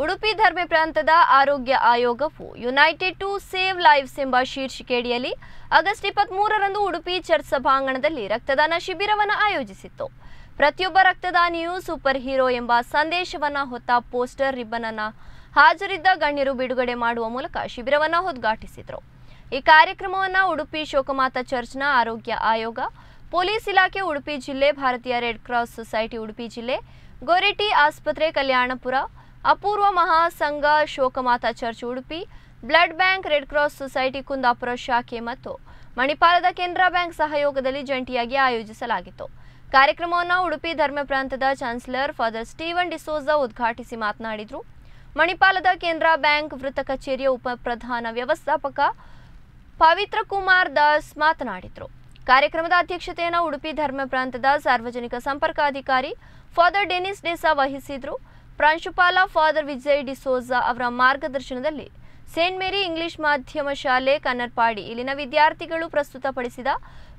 ಉಡುಪಿ ಧರ್ಮ ಪ್ರಾಂತದ ಆರೋಗ್ಯ ಆಯೋಗವು ಯುನೈಟೆಡ್ ಟು ಸೇವ್ ಲೈವ್ಸ್ ಎಂಬ ಶೀರ್ಷಿಕೆಯಡಿಯಲ್ಲಿ ಆಗಸ್ಟ್ 23ರಂದು ಉಡುಪಿ ಚರ್ಚ್ ಸಭಾಂಗಣದಲ್ಲಿ ರಕ್ತದಾನ ಶಿಬಿರವನ್ನು ಆಯೋಜಿಸಿತ್ತು. ಪ್ರತಿಯೊಬ್ಬ ರಕ್ತದಾನಿಯೂ ಸೂಪರ್ ಹೀರೋ ಎಂಬ ಸಂದೇಶವನ್ನು ಹೊತ್ತ ಪೋಸ್ಟರ್ ರಿಬ್ಬನ್ ಅನ್ನು ಹಾಜರಿದ್ದ ಗಣ್ಯರು ಬಿಡುಗಡೆ ಮಾಡುವ ಮೂಲಕ ಶಿಬಿರವನ್ನು ಉದ್ಘಾಟಿಸಿದರು. ಈ ಕಾರ್ಯಕ್ರಮವನ್ನು ಉಡುಪಿ ಶೋಕಮಾತಾ ಚರ್ಚ್ನ ಆರೋಗ್ಯ ಆಯೋಗ, ಪೊಲೀಸ್ ಇಲಾಖೆ ಉಡುಪಿ ಜಿಲ್ಲೆ, ಭಾರತೀಯ ರೆಡ್ ಕ್ರಾಸ್ ಸೊಸೈಟಿ ಉಡುಪಿ ಜಿಲ್ಲೆ, ಗೋರೆಟಿ ಆಸ್ಪತ್ರೆ ಕಲ್ಯಾಣಪುರ, ಅಪೂರ್ವ ಮಹಾಸಂಘ Shokamata church Udupi, blood bank red cross society Kundapura ಶಾಖೆ ಮತ್ತು ಮಣಿಪಾಲದ ಕೆನರಾ ಬ್ಯಾಂಕ್ ಸಹಯೋಗದಲ್ಲಿ ಜಂಟಿಯಾಗಿ ಆಯೋಜಿಸಲಾಗಿತ್ತು. ಕಾರ್ಯಕ್ರಮವನ್ನು ಉಡುಪಿ ಧರ್ಮ ಪ್ರಾಂತದ ಚಾನ್ಸಲರ್ ಫಾದರ್ ಸ್ಟೀವನ್ ಡಿಸೋಜಾ ಉದ್ಘಾಟಿಸಿ ಮಾತನಾಡಿದರು. ಮಣಿಪಾಲದ ಕೆನರಾ ಬ್ಯಾಂಕ್ ವೃತ್ತ ಕಚೇರಿಯ ಉಪ ಪ್ರಧಾನ ವ್ಯವಸ್ಥಾಪಕ ಪವಿತ್ರ ಕುಮಾರ್ ದಾಸ್ ಮಾತನಾಡಿದರು. ಕಾರ್ಯಕ್ರಮದ ಅಧ್ಯಕ್ಷತೆಯನ್ನು ಉಡುಪಿ ಧರ್ಮ ಪ್ರಾಂತದ ಸಾರ್ವಜನಿಕ ಸಂಪರ್ಕಾಧಿಕಾರಿ ಫಾದರ್ ಡೆನಿಸ್ ಡೆಸಾ ವಹಿಸಿದರು. ಪ್ರಾಂಶುಪಾಲ ಫಾದರ್ ವಿಜಯ್ ಡಿಸೋಜಾ ಅವರ ಮಾರ್ಗದರ್ಶನದಲ್ಲಿ ಸೇಂಟ್ ಮೇರಿ ಇಂಗ್ಲಿಷ್ ಮಾಧ್ಯಮ ಶಾಲೆ ಕನ್ನರ್ಪಾಡಿ ಇಲ್ಲಿನ ವಿದ್ಯಾರ್ಥಿಗಳು ಪ್ರಸ್ತುತಪಡಿಸಿದ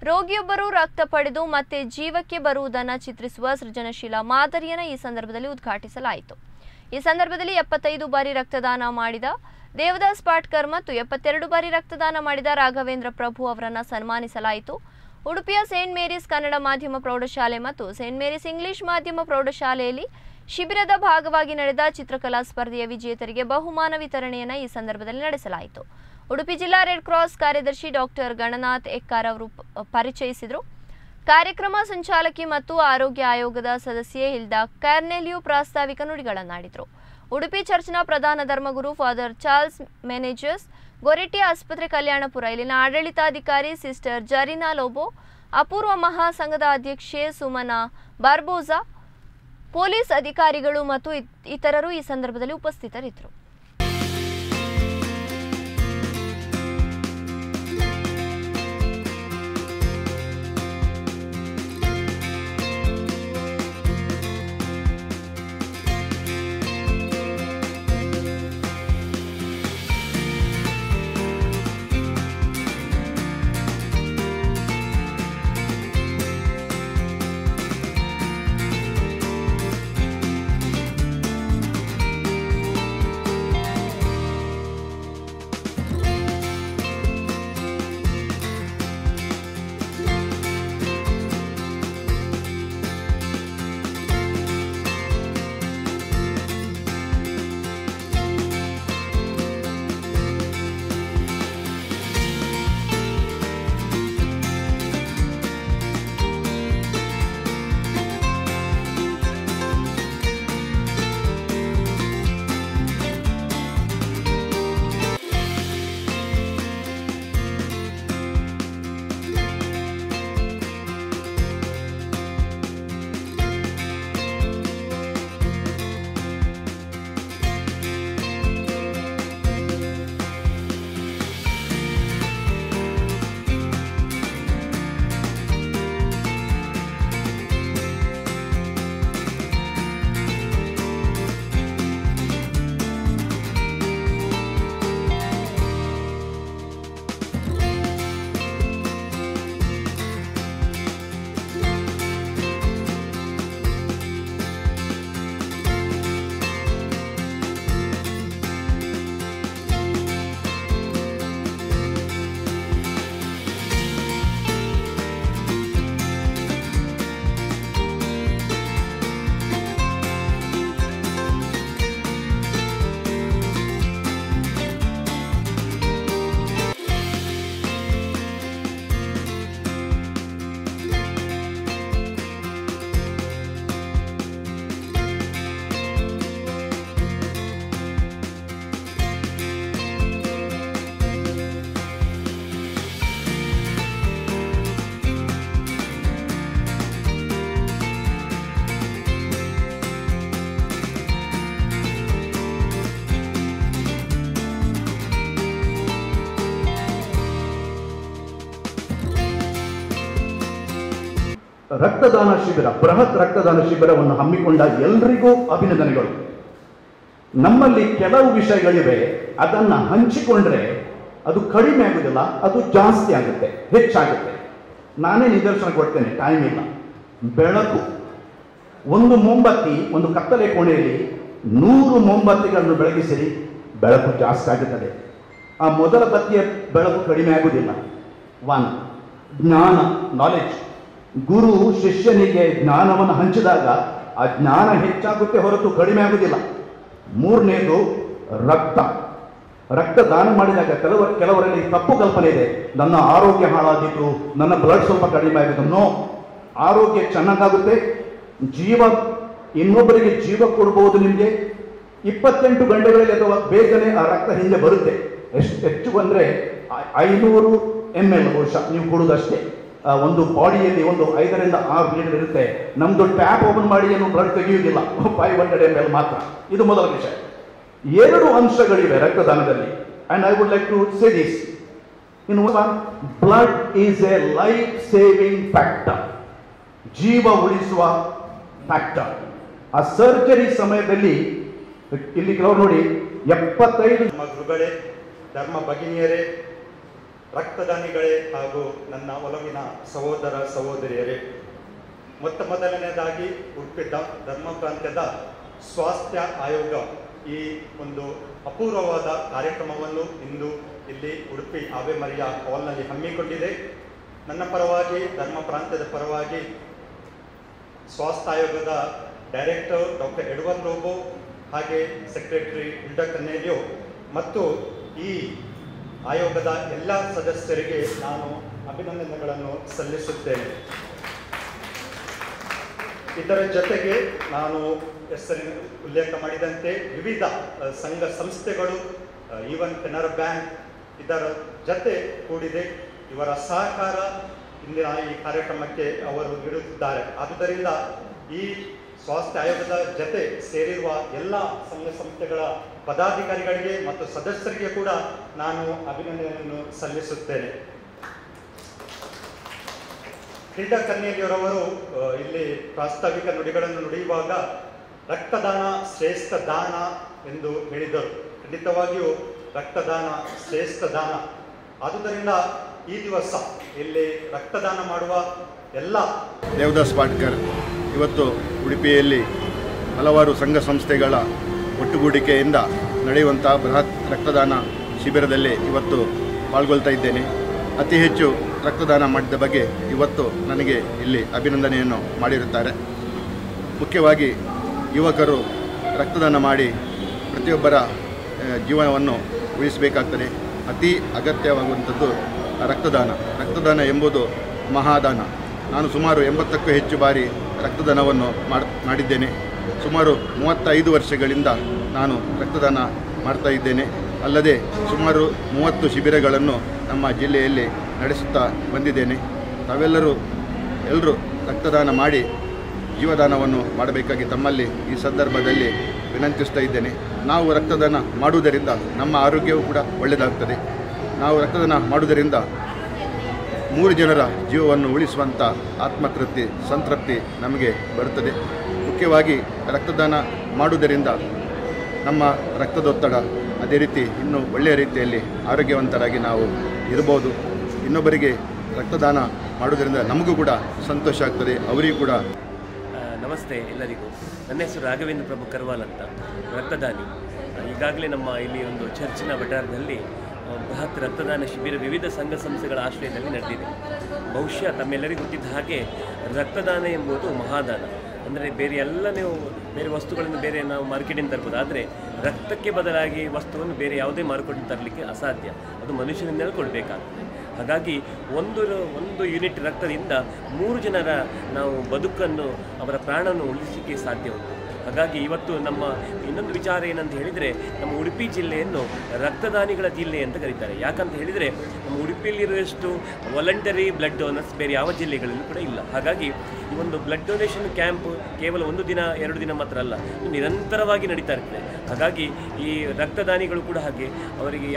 ರೋಗಿಯೊಬ್ಬರು ರಕ್ತ ಪಡೆದು ಮತ್ತೆ ಜೀವಕ್ಕೆ ಬರುವುದನ್ನು ಚಿತ್ರಿಸುವ ಸೃಜನಶೀಲ ಮಾದರಿಯನ್ನು ಈ ಸಂದರ್ಭದಲ್ಲಿ ಉದ್ಘಾಟಿಸಲಾಯಿತು. ಈ ಸಂದರ್ಭದಲ್ಲಿ 75 ಬಾರಿ ರಕ್ತದಾನ ಮಾಡಿದ ದೇವದಾಸ್ ಪಾಟ್ಕರ್ ಮತ್ತು 72 ಬಾರಿ ರಕ್ತದಾನ ಮಾಡಿದ ರಾಘವೇಂದ್ರ ಪ್ರಭು ಅವರನ್ನು ಸನ್ಮಾನಿಸಲಾಯಿತು. ಉಡುಪಿಯ ಸೇಂಟ್ ಮೇರಿಸ್ ಕನ್ನಡ ಮಾಧ್ಯಮ ಪ್ರೌಢಶಾಲೆ ಮತ್ತು ಸೇಂಟ್ ಮೇರಿಸ್ ಇಂಗ್ಲಿಷ್ ಮಾಧ್ಯಮ ಪ್ರೌಢಶಾಲೆಯಲ್ಲಿ ಶಿಬಿರದ ಭಾಗವಾಗಿ ನಡೆದ ಚಿತ್ರಕಲಾ ಸ್ಪರ್ಧೆಯ ವಿಜೇತರಿಗೆ ಬಹುಮಾನ ವಿತರಣೆಯನ್ನು ಈ ಸಂದರ್ಭದಲ್ಲಿ ನಡೆಸಲಾಯಿತು. ಉಡುಪಿ ಜಿಲ್ಲಾ ರೆಡ್ ಕ್ರಾಸ್ ಕಾರ್ಯದರ್ಶಿ ಡಾಕ್ಟರ್ ಗಣನಾಥ್ ಎಕ್ಕಾರ್ ಅವರು ಪರಿಚಯಿಸಿದರು. ಕಾರ್ಯಕ್ರಮ ಸಂಚಾಲಕಿ ಮತ್ತು ಆರೋಗ್ಯ ಆಯೋಗದ ಸದಸ್ಯೆ ಹಿಲ್ಡಾ ಕಾರ್ನೆಲಿಯು ಪ್ರಾಸ್ತಾವಿಕ ನುಡಿಗಳನ್ನಾಡಿದರು. ಉಡುಪಿ ಚರ್ಚ್ನ ಪ್ರಧಾನ ಧರ್ಮಗುರು ಫಾದರ್ ಚಾರ್ಲ್ಸ್ ಮೆನೇಜರ್ಸ್, ಗೋರೆಟಿ ಆಸ್ಪತ್ರೆ ಕಲ್ಯಾಣಪುರ ಇಲ್ಲಿನ ಆಡಳಿತಾಧಿಕಾರಿ ಸಿಸ್ಟರ್ ಜರೀನಾ ಲೋಬೋ, ಅಪೂರ್ವ ಮಹಾಸಂಘದ ಅಧ್ಯಕ್ಷೆ ಸುಮನಾ ಬಾರ್ಬೋಜಾ, ಪೊಲೀಸ್ ಅಧಿಕಾರಿಗಳು ಮತ್ತು ಇತರರು ಈ ಸಂದರ್ಭದಲ್ಲಿ ಉಪಸ್ಥಿತರಿದ್ದರು. ರಕ್ತದಾನ ಶಿಬಿರ, ಬೃಹತ್ ರಕ್ತದಾನ ಶಿಬಿರವನ್ನು ಹಮ್ಮಿಕೊಂಡ ಎಲ್ಲರಿಗೂ ಅಭಿನಂದನೆಗಳು. ನಮ್ಮಲ್ಲಿ ಕೆಲವು ವಿಷಯಗಳಿವೆ, ಅದನ್ನ ಹಂಚಿಕೊಂಡ್ರೆ ಅದು ಕಡಿಮೆ ಆಗುದಿಲ್ಲ, ಅದು ಜಾಸ್ತಿ ಆಗುತ್ತೆ, ಹೆಚ್ಚಾಗುತ್ತೆ. ನಾನೇ ನಿದರ್ಶನ ಕೊಡ್ತೇನೆ, ಟೈಮ್ ಇಲ್ಲ. ಬೆಳಕು, ಒಂದು ಮೊಂಬತ್ತಿ ಒಂದು ಕತ್ತಲೆ ಕೋಣೆಯಲ್ಲಿ 100 ಮೊಂಬತ್ತಿಗಳನ್ನು ಬೆಳಗಿಸಿರಿ, ಬೆಳಕು ಜಾಸ್ತಿ ಆಗುತ್ತದೆ. ಆ ಮೊದಲ ಬತ್ತಿಯ ಬೆಳಕು ಕಡಿಮೆ ಆಗುವುದಿಲ್ಲ. 1 ಜ್ಞಾನ, ನಾಲೆಡ್ಜ್. ಗುರು ಶಿಷ್ಯನಿಗೆ ಜ್ಞಾನವನ್ನು ಹಂಚಿದಾಗ ಆ ಜ್ಞಾನ ಹೆಚ್ಚಾಗುತ್ತೆ ಹೊರತು ಕಡಿಮೆ ಆಗುವುದಿಲ್ಲ. 3ನೇದು ರಕ್ತ. ರಕ್ತ ದಾನ ಮಾಡಿದಾಗ ಕೆಲವರಲ್ಲಿ ತಪ್ಪು ಕಲ್ಪನೆ ಇದೆ, ನನ್ನ ಆರೋಗ್ಯ ಹಾಳಾಗಿತ್ತು, ನನ್ನ ಬ್ಲಡ್ ಸ್ವಲ್ಪ ಕಡಿಮೆ ಆಗಿತ್ತು. ನೋ, ಆರೋಗ್ಯ ಚೆನ್ನಾಗಾಗುತ್ತೆ. ಜೀವ, ಇನ್ನೊಬ್ಬರಿಗೆ ಜೀವ ಕೊಡಬಹುದು. ನಿಮಗೆ 28 ಗಂಟೆಗಳಲ್ಲಿ ಅಥವಾ ಬೇಗನೆ ಆ ರಕ್ತ ಹಿಂದೆ ಬರುತ್ತೆ. ಹೆಚ್ಚು ಬಂದರೆ 500 ml ಬಹುಶಃ ನೀವು ಕೊಡುವುದಷ್ಟೇ. ಒಂದು ಬಾಡಿಯಲ್ಲಿ ಒಂದು 5 ರಿಂದ 6 ಲೀಟರ್ ಇರುತ್ತೆ. ನಮ್ದು ಟ್ಯಾಪ್ ಓಪನ್ ಮಾಡಿ ಏನು ಬ್ಲಡ್ ತೆಗೆಯುವುದಿಲ್ಲ, 500 ml ಮಾತ್ರ. ಇದು ಮೊದಲ ವಿಷಯ. 2 ಅಂಶಗಳಿವೆ ರಕ್ತದಾನದಲ್ಲಿ. And I would like to say this in one: blood is a life saving factor, ಜೀವ ಉಳಿಸುವ ಫ್ಯಾಕ್ಟರ್. ಆ ಸರ್ಜರಿ ಸಮಯದಲ್ಲಿ ಇಲ್ಲಿ ಕೆಲವರು ನೋಡಿ 75 ನಮ್ಮ ಗುರುಗಳೇ, ಧರ್ಮ ಭಗಿನಿಯರೇ, ರಕ್ತದಾನಿಗಳೇ ಹಾಗೂ ನನ್ನ ಒಲವಿನ ಸಹೋದರ ಸಹೋದರಿಯರೇ, ಮೊದಲನೇದಾಗಿ ಉಡುಪಿ ಧರ್ಮ ಪ್ರಾಂತ್ಯದ ಸ್ವಾಸ್ಥ್ಯ ಆಯೋಗ ಈ ಒಂದು ಅಪೂರ್ವವಾದ ಕಾರ್ಯಕ್ರಮವನ್ನು ಇಂದು ಇಲ್ಲಿ ಉಡುಪಿ ಆವೆ ಮರಿಯ ಹಾಲ್ನಲ್ಲಿ ಹಮ್ಮಿಕೊಂಡಿದೆ. ನನ್ನ ಪರವಾಗಿ, ಧರ್ಮ ಪ್ರಾಂತ್ಯದ ಪರವಾಗಿ ಸ್ವಾಸ್ಥ್ಯ ಆಯೋಗದ ಡೈರೆಕ್ಟರ್ ಡಾಕ್ಟರ್ ಎಡ್ವರ್ಡ್ ರೋಬೋ, ಹಾಗೆ ಸೆಕ್ರೆಟರಿ ಹಿಲ್ಡಾ ಕನ್ನೇಲಿಯೋ ಮತ್ತು ಈ ಆಯೋಗದ ಎಲ್ಲ ಸದಸ್ಯರಿಗೆ ನಾನು ಅಭಿನಂದನೆಗಳನ್ನು ಸಲ್ಲಿಸುತ್ತೇನೆ. ಇದರ ಜೊತೆಗೆ ನಾನು ಹೆಸರಿನ ಉಲ್ಲೇಖ ಮಾಡಿದಂತೆ ವಿವಿಧ ಸಂಘ ಸಂಸ್ಥೆಗಳು, ಈವನ್ ಕೆನರಾ ಬ್ಯಾಂಕ್ ಇದರ ಜೊತೆ ಕೂಡಿದೆ. ಇವರ ಸಹಕಾರ ಇಂದಿನ ಈ ಕಾರ್ಯಕ್ರಮಕ್ಕೆ ಅವರು ನೀಡುತ್ತಿದ್ದಾರೆ. ಆದುದರಿಂದ ಈ ಸ್ವಾಸ್ಥ್ಯ ಆಯೋಗದ ಜೊತೆ ಸೇರಿರುವ ಎಲ್ಲ ಸಂಘ ಸಂಸ್ಥೆಗಳ ಪದಾಧಿಕಾರಿಗಳಿಗೆ ಮತ್ತು ಸದಸ್ಯರಿಗೆ ಕೂಡ ನಾನು ಅಭಿನಂದನೆಯನ್ನು ಸಲ್ಲಿಸುತ್ತೇನೆ. ಹಿಲ್ಡಾ ಕನ್ನೇಲಿಯವರವರು ಇಲ್ಲಿ ಪ್ರಾಸ್ತಾವಿಕ ನುಡಿಗಳನ್ನು ನುಡಿಯುವಾಗ ರಕ್ತದಾನ ಶ್ರೇಷ್ಠ ದಾನ ಎಂದು ಹೇಳಿದರು. ಖಂಡಿತವಾಗಿಯೂ ರಕ್ತದಾನ ಶ್ರೇಷ್ಠ ದಾನ. ಆದುದರಿಂದ ಈ ದಿವಸ ಇಲ್ಲಿ ರಕ್ತದಾನ ಮಾಡುವ ಎಲ್ಲ ದೇವದಾಸ್ ಪಾಟ್ಕರ್ ಇವತ್ತು ಉಡುಪಿಯಲ್ಲಿ ಹಲವಾರು ಸಂಘ ಸಂಸ್ಥೆಗಳ ಒಟ್ಟುಗೂಡಿಕೆಯಿಂದ ನಡೆಯುವಂಥ ಬೃಹತ್ ರಕ್ತದಾನ ಶಿಬಿರದಲ್ಲಿ ಇವತ್ತು ಪಾಲ್ಗೊಳ್ತಾ ಇದ್ದೇನೆ. ಅತಿ ಹೆಚ್ಚು ರಕ್ತದಾನ ಮಾಡಿದ ಬಗ್ಗೆ ಇವತ್ತು ನನಗೆ ಇಲ್ಲಿ ಅಭಿನಂದನೆಯನ್ನು ಮಾಡಿರುತ್ತಾರೆ. ಮುಖ್ಯವಾಗಿ ಯುವಕರು ರಕ್ತದಾನ ಮಾಡಿ ಪ್ರತಿಯೊಬ್ಬರ ಜೀವನವನ್ನು ಉಳಿಸಬೇಕಾಗ್ತದೆ. ಅತಿ ಅಗತ್ಯವಾಗುವಂಥದ್ದು ರಕ್ತದಾನ ಎಂಬುದು ಮಹಾದಾನ. ನಾನು ಸುಮಾರು 80ಕ್ಕೂ ಹೆಚ್ಚು ಬಾರಿ ರಕ್ತದಾನವನ್ನು ಮಾಡಿದ್ದೇನೆ. ಸುಮಾರು 35 ವರ್ಷಗಳಿಂದ ನಾನು ರಕ್ತದಾನ ಮಾಡ್ತಾ ಇದ್ದೇನೆ. ಅಲ್ಲದೆ ಸುಮಾರು 30 ಶಿಬಿರಗಳನ್ನು ನಮ್ಮ ಜಿಲ್ಲೆಯಲ್ಲಿ ನಡೆಸುತ್ತಾ ಬಂದಿದ್ದೇನೆ. ತಾವೆಲ್ಲರೂ ರಕ್ತದಾನ ಮಾಡಿ ಜೀವದಾನವನ್ನು ಮಾಡಬೇಕಾಗಿ ತಮ್ಮಲ್ಲಿ ಈ ಸಂದರ್ಭದಲ್ಲಿ ವಿನಂತಿಸ್ತಾ ಇದ್ದೇನೆ. ನಾವು ರಕ್ತದಾನ ಮಾಡುವುದರಿಂದ ನಮ್ಮ ಆರೋಗ್ಯವೂ ಕೂಡ ಒಳ್ಳೆಯದಾಗ್ತದೆ. ನಾವು ರಕ್ತದಾನ ಮಾಡುವುದರಿಂದ 3 ಜನರ ಜೀವವನ್ನು ಉಳಿಸುವಂಥ ಆತ್ಮತೃಪ್ತಿ, ಸಂತೃಪ್ತಿ ನಮಗೆ ಬರುತ್ತದೆ. ಮುಖ್ಯವಾಗಿ ರಕ್ತದಾನ ಮಾಡುವುದರಿಂದ ನಮ್ಮ ರಕ್ತದೊತ್ತಡ, ಅದೇ ರೀತಿ ಇನ್ನೂ ಒಳ್ಳೆಯ ರೀತಿಯಲ್ಲಿ ಆರೋಗ್ಯವಂತರಾಗಿ ನಾವು ಇರಬಹುದು. ಇನ್ನೊಬ್ಬರಿಗೆ ರಕ್ತದಾನ ಮಾಡುವುದರಿಂದ ನಮಗೂ ಕೂಡ ಸಂತೋಷ ಆಗ್ತದೆ, ಅವರಿಗೂ ಕೂಡ. ನಮಸ್ತೆ ಎಲ್ಲರಿಗೂ. ನನ್ನ ಹೆಸರು ರಾಘವೇಂದ್ರ ಪ್ರಭು ಕರ್ವಾಲ್ ಅಂತ, ರಕ್ತದಾನಿ. ಈಗಾಗಲೇ ನಮ್ಮ ಇಲ್ಲಿ ಒಂದು ಚರ್ಚಿನ ವಠಾರದಲ್ಲಿ ಬೃಹತ್ ರಕ್ತದಾನ ಶಿಬಿರ ವಿವಿಧ ಸಂಘ ಸಂಸ್ಥೆಗಳ ಆಶ್ರಯದಲ್ಲಿ ನಡೆದಿದೆ. ಬಹುಶಃ ತಮ್ಮೆಲ್ಲರಿಗೂ ಗೊತ್ತಿದ್ದ ಹಾಗೆ ರಕ್ತದಾನ ಎಂಬುದು ಮಹಾದಾನ. ಅಂದರೆ ಬೇರೆ ವಸ್ತುಗಳನ್ನು ಬೇರೆ ನಾವು ಮಾರ್ಕೆಟಿಂದ ತರ್ಬೋದು, ಆದರೆ ರಕ್ತಕ್ಕೆ ಬದಲಾಗಿ ವಸ್ತುವನ್ನು ಬೇರೆ ಯಾವುದೇ ಮಾರುಕಟ್ಟೆಯಿಂದ ತರಲಿಕ್ಕೆ ಅಸಾಧ್ಯ. ಅದು ಮನುಷ್ಯನಿಂದಲೇ ಕೊಡಬೇಕಾಗ್ತದೆ. ಹಾಗಾಗಿ ಒಂದು ಯೂನಿಟ್ ರಕ್ತದಿಂದ 3 ಜನರ ನಾವು ಬದುಕನ್ನು, ಅವರ ಪ್ರಾಣವನ್ನು ಉಳಿಸಲಿಕ್ಕೆ ಸಾಧ್ಯ ಉಂಟು. ಹಾಗಾಗಿ ಇವತ್ತು ನಮ್ಮ ಇನ್ನೊಂದು ವಿಚಾರ ಏನಂತ ಹೇಳಿದರೆ, ನಮ್ಮ ಉಡುಪಿ ಜಿಲ್ಲೆಯನ್ನು ರಕ್ತದಾನಿಗಳ ಜಿಲ್ಲೆ ಅಂತ ಕರೀತಾರೆ. ಯಾಕಂತ ಹೇಳಿದರೆ ನಮ್ಮ ಉಡುಪಿಯಲ್ಲಿರುವಷ್ಟು ವಾಲಂಟರಿ ಬ್ಲಡ್ ಡೋನರ್ಸ್ ಬೇರೆ ಯಾವ ಜಿಲ್ಲೆಗಳಲ್ಲೂ ಕೂಡ ಇಲ್ಲ. ಹಾಗಾಗಿ ಈ ಒಂದು ಬ್ಲಡ್ ಡೊನೇಷನ್ ಕ್ಯಾಂಪ್ ಕೇವಲ 1 ದಿನ 2 ದಿನ ಮಾತ್ರ ಅಲ್ಲ, ನಿರಂತರವಾಗಿ ನಡೀತಾ ಇರ್ತದೆ. ಹಾಗಾಗಿ ಈ ರಕ್ತದಾನಿಗಳು ಕೂಡ ಹಾಗೆ ಅವರಿಗೆ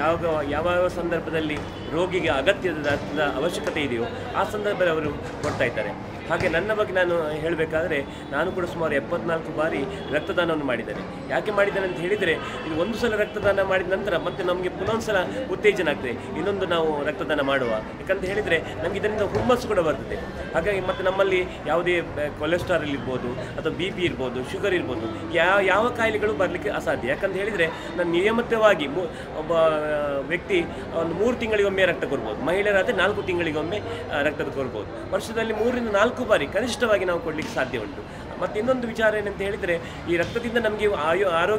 ಯಾವ ಸಂದರ್ಭದಲ್ಲಿ ರೋಗಿಗೆ ಅಗತ್ಯದ ರಕ್ತದ ಅವಶ್ಯಕತೆ ಇದೆಯೋ ಆ ಸಂದರ್ಭದಲ್ಲಿ ಅವರು ಕೊಡ್ತಾ ಇದ್ದಾರೆ. ಹಾಗೆ ನನ್ನ ಬಗ್ಗೆ ನಾನು ಹೇಳಬೇಕಾದ್ರೆ, ನಾನು ಕೂಡ ಸುಮಾರು 74 ಬಾರಿ ರಕ್ತದಾನವನ್ನು ಮಾಡಿದ್ದೇನೆ. ಯಾಕೆ ಮಾಡಿದ್ದೇನೆ ಅಂತ ಹೇಳಿದರೆ, ಇದು ಒಂದು ಸಲ ರಕ್ತದಾನ ಮಾಡಿದ ನಂತರ ಮತ್ತೆ ನಮಗೆ ಪುನೊಂದು ಸಲ ಉತ್ತೇಜನ ಆಗ್ತದೆ, ಇನ್ನೊಂದು ನಾವು ರಕ್ತದಾನ ಮಾಡುವ. ಯಾಕಂತ ಹೇಳಿದರೆ ನಮಗೆ ಇದರಿಂದ ಹುಮ್ಮಸ್ಸು ಕೂಡ ಬರ್ತದೆ. ಹಾಗಾಗಿ ಮತ್ತು ನಮ್ಮಲ್ಲಿ ಯಾವುದೇ ಯಾವುದೇ ಕೊಲೆಸ್ಟ್ರಾಲ್ ಇರ್ಬೋದು ಅಥವಾ BP ಇರ್ಬೋದು, ಶುಗರ್ ಇರ್ಬೋದು, ಯಾವ ಕಾಯಿಲೆಗಳು ಬರಲಿಕ್ಕೆ ಅಸಾಧ್ಯ. ಯಾಕಂತ ಹೇಳಿದರೆ ನಾನು ನಿಯಮಿತವಾಗಿ ಒಬ್ಬ ವ್ಯಕ್ತಿ ಒಂದು 3 ತಿಂಗಳಿಗೊಮ್ಮೆ ರಕ್ತ ಕೊಡ್ಬೋದು, ಮಹಿಳೆಯರಾದರೆ 4 ತಿಂಗಳಿಗೊಮ್ಮೆ ರಕ್ತ ಕೊಡ್ಬೋದು. ವರ್ಷದಲ್ಲಿ 3 ರಿಂದ 4 ಬಾರಿ ಕನಿಷ್ಠವಾಗಿ ನಾವು ಕೊಡಲಿಕ್ಕೆ ಸಾಧ್ಯ ಉಂಟು. ಮತ್ತು ಇನ್ನೊಂದು ವಿಚಾರ ಏನಂತ ಹೇಳಿದರೆ, ಈ ರಕ್ತದಿಂದ ನಮಗೆ ಆರೋಗ್ಯ